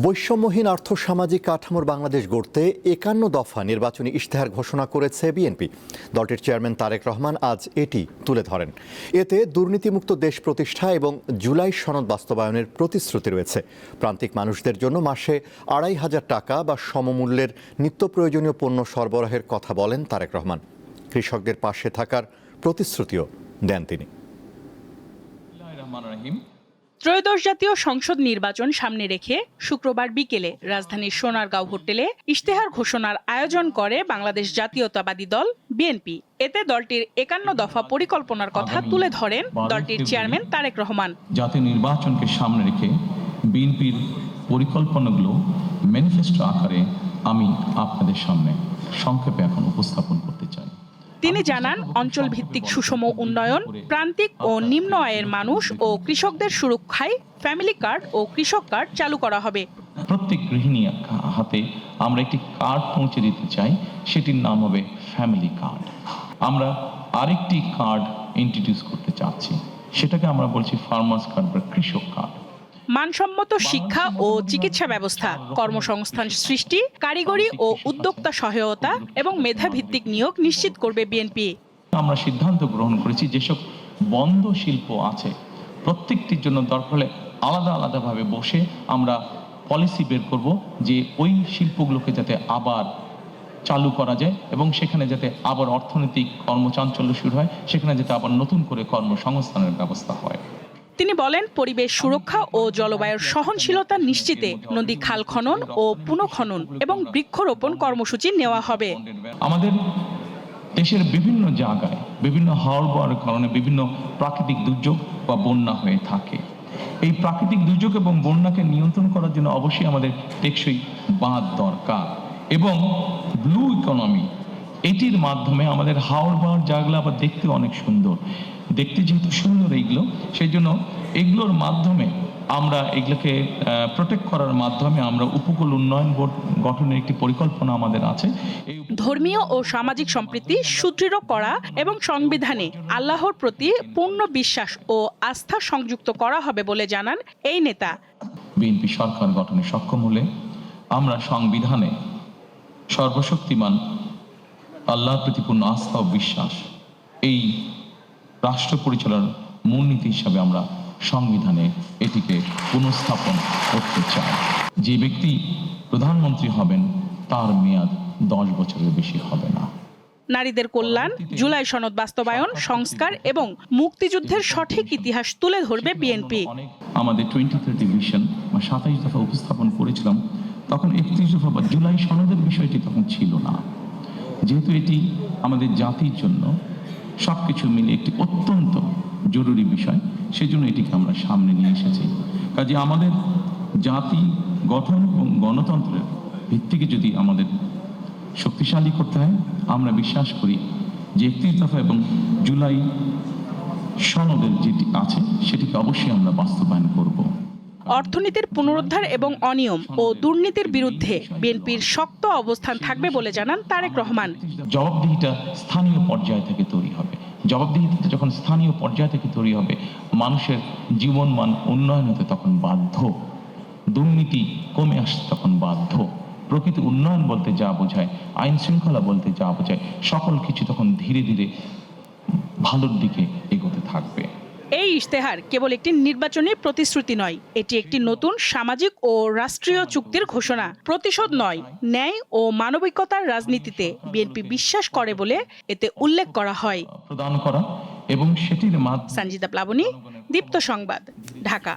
বৈষম্যহীন আর্থসামাজিক কাঠামোর বাংলাদেশ গড়তে ৫১ দফা নির্বাচনী ইশতেহার ঘোষণা করেছে বিএনপি। দলটির চেয়ারম্যান তারেক রহমান আজ এটি তুলে ধরেন। এতে দুর্নীতিমুক্ত দেশ প্রতিষ্ঠা এবং জুলাই সনদ বাস্তবায়নের প্রতিশ্রুতি রয়েছে। প্রান্তিক মানুষদের জন্য মাসে ২৫০০ টাকা বা সমমূল্যের নিত্য প্রয়োজনীয় পণ্য সরবরাহের কথা বলেন তারেক রহমান। কৃষকদের পাশে থাকার প্রতিশ্রুতিও দেন তিনি। ত্রয়োদশ জাতীয় সংসদ নির্বাচন সামনে রেখে শুক্রবার বিকেলে রাজধানীর সোনারগাঁও হোটেলে ইশতেহার ঘোষণার আয়োজন করে বাংলাদেশ জাতীয়তাবাদী দল বিএনপি। এতে দলটির ৫১ দফা পরিকল্পনার কথা তুলে ধরেন দলটির চেয়ারম্যান তারেক রহমান। জাতীয় নির্বাচনকে সামনে রেখে বিএনপির পরিকল্পনাগুলো ম্যানিফেস্টো আকারে আমি আপনাদের সামনে সংক্ষেপে এখন উপস্থাপন করতে চাই। তিনি জানান, অঞ্চল ভিত্তিক সুষম উন্নয়ন, প্রান্তিক ও নিম্ন আয়ের মানুষ ও কৃষকদের সুরক্ষায় ফ্যামিলি কার্ড ও কৃষক কার্ড চালু করা হবে। প্রত্যেক গৃহিণী হাতে আমরা একটি কার্ড পৌঁছে দিতে চাই, সেটির নাম হবে ফ্যামিলি কার্ড। আমরা আরেকটি কার্ড ইন্ট্রোডিউস করতে চাচ্ছি, সেটাকে আমরা বলছি ফার্মার্স কার্ড বা কৃষক কার্ড। মানসম্মত শিক্ষা ও চিকিৎসা ব্যবস্থা, কর্মসংস্থান সৃষ্টি, কারিগরি ও উদ্যোক্তা সহায়তা এবং মেধাভিত্তিক নিয়োগ নিশ্চিত করবে বিএনপি। আমরা সিদ্ধান্ত গ্রহণ করেছি যেসব বন্ধ শিল্প আছে প্রত্যেকটির জন্য দরকার হলে আলাদা আলাদাভাবে বসে আমরা পলিসি বের করব যে ওই শিল্পগুলোকে যাতে আবার চালু করা যায় এবং সেখানে যাতে আবার অর্থনৈতিক কর্মচাঞ্চল্য শুরু হয়, সেখানে যাতে আবার নতুন করে কর্মসংস্থানের ব্যবস্থা হয়। তিনি বলেন, পরিবেশ সুরক্ষা ও জলবায়ুর সহনশীলতা নিশ্চিতে নদী খাল খনন ও পুনঃখনন এবং বৃক্ষরোপণ কর্মসূচি নেওয়া হবে। আমাদের দেশের বিভিন্ন জায়গায় বিভিন্ন হাওড় কারণে বিভিন্ন প্রাকৃতিক দুর্যোগ বা বন্যা হয়ে থাকে। এই প্রাকৃতিক দুর্যোগ এবং বন্যাকে নিয়ন্ত্রণ করার জন্য অবশ্যই আমাদের টেকসই বাঁধ দরকার এবং ব্লু ইকোনমি, এটির মাধ্যমে আমাদের হাওড় জায়গাগুলো আবার দেখতে অনেক সুন্দর। দেখতে যেহেতু সুন্দর এইগুলো, সেই জন্য এগুলোর মাধ্যমে আমরা এগুলোকে প্রোটেক্ট করার মাধ্যমে আমরা উপকূল উন্নয়ন বোর্ড গঠনের একটি পরিকল্পনা আমাদের আছে। ধর্মীয় ও সামাজিক সম্প্রীতি সুদৃঢ় করা এবং সংবিধানে আল্লাহর প্রতি পূর্ণ বিশ্বাস ও আস্থা সংযুক্ত করা হবে বলে জানান এই নেতা। বিএনপি সরকার গঠনে সক্ষম হলে আমরা সংবিধানে সর্বশক্তিমান আল্লাহর প্রতি পূর্ণ আস্থা ও বিশ্বাস এই রাষ্ট্র পরিচালনার মূলনীতি হিসাবে আমরা সংবিধানে এটিকে পুনঃস্থাপন করতে চাই। যে ব্যক্তি প্রধানমন্ত্রী হবেন তার মেয়াদ 10 বছরের বেশি হবে না। নারীদের কল্যাণ, জুলাই সনদ বাস্তবায়ন, সংস্কার এবং মুক্তিযুদ্ধের সঠিক ইতিহাস তুলে ধরবে বিএনপি। আমাদের 2030 ভিশন বা 27 দফা উপস্থাপন করেছিলাম, তখন 31 দফা বা জুলাই সনদের বিষয়টি তখন ছিল না। যেহেতু এটি আমাদের জাতির জন্য সবকিছু মিলে একটি অত্যন্ত জরুরি বিষয়, সেজন্য এটিকে আমরা সামনে নিয়ে এসেছি। কাজে আমাদের জাতি গঠন এবং গণতন্ত্রের ভিত্তিকে যদি আমাদের শক্তিশালী করতে হয়, আমরা বিশ্বাস করি যে 31 দফা এবং জুলাই সনদের যেটি আছে সেটিকে অবশ্যই আমরা বাস্তবায়ন করব। অর্থনীতির পুনরুদ্ধার এবং অনিয়ম ও দুর্নীতির বিরুদ্ধে বিএনপির শক্ত অবস্থান থাকবে বলে জানান তারেক রহমান। জবাবদিহিটা স্থানীয় পর্যায় থেকে তৈরি হবে। জবাবদিহিতা যখন স্থানীয় পর্যায় থেকে তৈরি হবে, মানুষের জীবনমান উন্নয়ন হতে তখন বাধ্য, দুর্নীতি কমে আসতে তখন বাধ্য। প্রকৃত উন্নয়ন বলতে যা বোঝায়, আইন শৃঙ্খলা বলতে যা বোঝায়, সকল কিছু তখন ধীরে ধীরে ভালোর দিকে এগোতে থাকবে। এই ইশতেহার কেবল একটি নির্বাচনী প্রতিশ্রুতি নয়, এটি একটি নতুন সামাজিক ও রাষ্ট্রীয় চুক্তির ঘোষণা। প্রতিশোধ নয়, ন্যায় ও মানবিকতার রাজনীতিতে বিএনপি বিশ্বাস করে বলে এতে উল্লেখ করা হয়। প্রদান করা এবং সেটির মাধ্যমে। সঞ্জিদা প্লাবনী, দীপ্ত সংবাদ, ঢাকা।